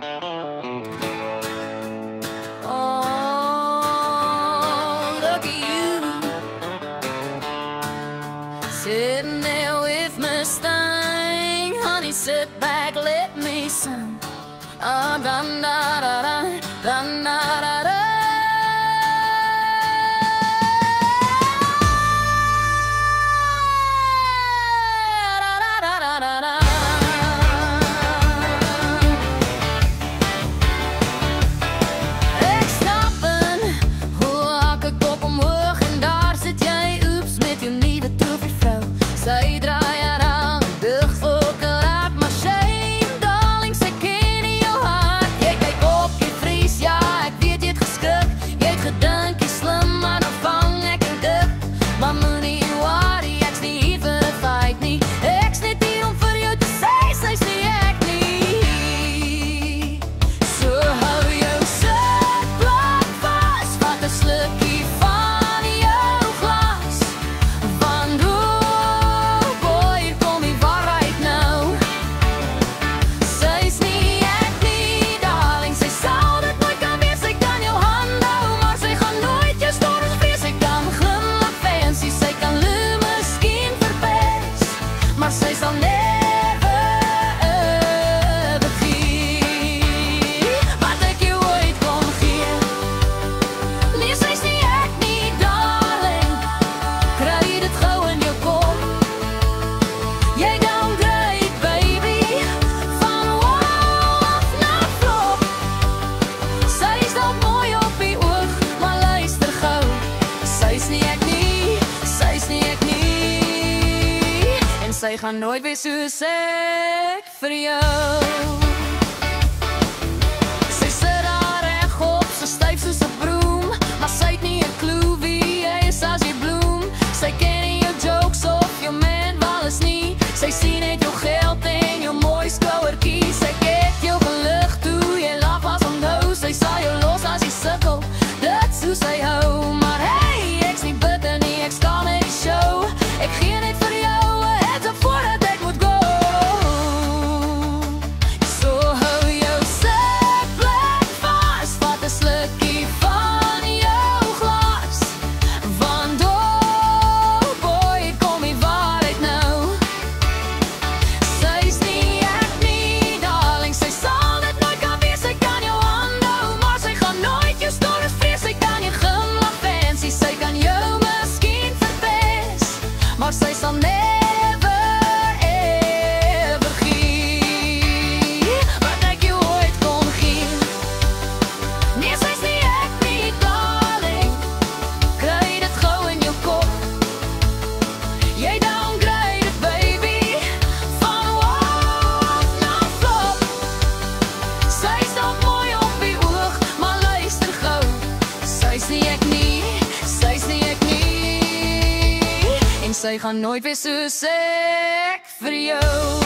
Oh, look at you, sitting there with my thing. Honey, sit back, let me sing. Da da da da da da da da. Zij draaien aan de gevolgen uit mijn shame. Darling, zij kennen je hart. Jij kijkt op je vries, ja, ik weet je het geschud. Jij het gedank, je slim, maar dan vang ik een dip. Maar money, worry, ik is niet hier voor de fight, niet. Ik is niet hier om voor jou te zijn, zij is niet ik niet. Zo hou jou zitblok vast, wat een slukje van jouw glas. Want zij zal never vergeten wat ik je ooit kon geven. Nee, zij is niet echt niet, darling. Krijg je het gauw in je kop. Jij downgrade, baby, van wall naar flop. Zij is dat mooi op je oog, maar luister gauw. Zij is niet echt niet, zij is niet echt niet. Zij gaan nooit weer zoals ik voor jou. Zij zit daar rechtop, ze stijf zoals een broem. Maar zij heeft niet een clue wie jij is als je bloem. Zij kennen je jokes of je man wel eens niet. Zij zien niet je geld in je mooiste kowerkie. Zij geeft je geluk toe, je lach was omhoog. Zij zal je los als je sukkel, dat is hoe zij houdt. Maar hey, ik is niet buiten, niet, ik sta in die show. Ik ga niet voor jou. Voordat ik moet go. Zo hou jou zitblok vast, wat een slukje van jouw glas. Want oh boy, kom je waarheid nou. Zij is niet echt niet, darling. Zij zal het nooit gaan weer, zij kan jou aandoen. Maar zij gaat nooit je stories vrees. Zij kan je glimlach fancy, zij kan jou misschien verpest. Maar zij zal never zij gaan nooit weer zoals ik voor jou.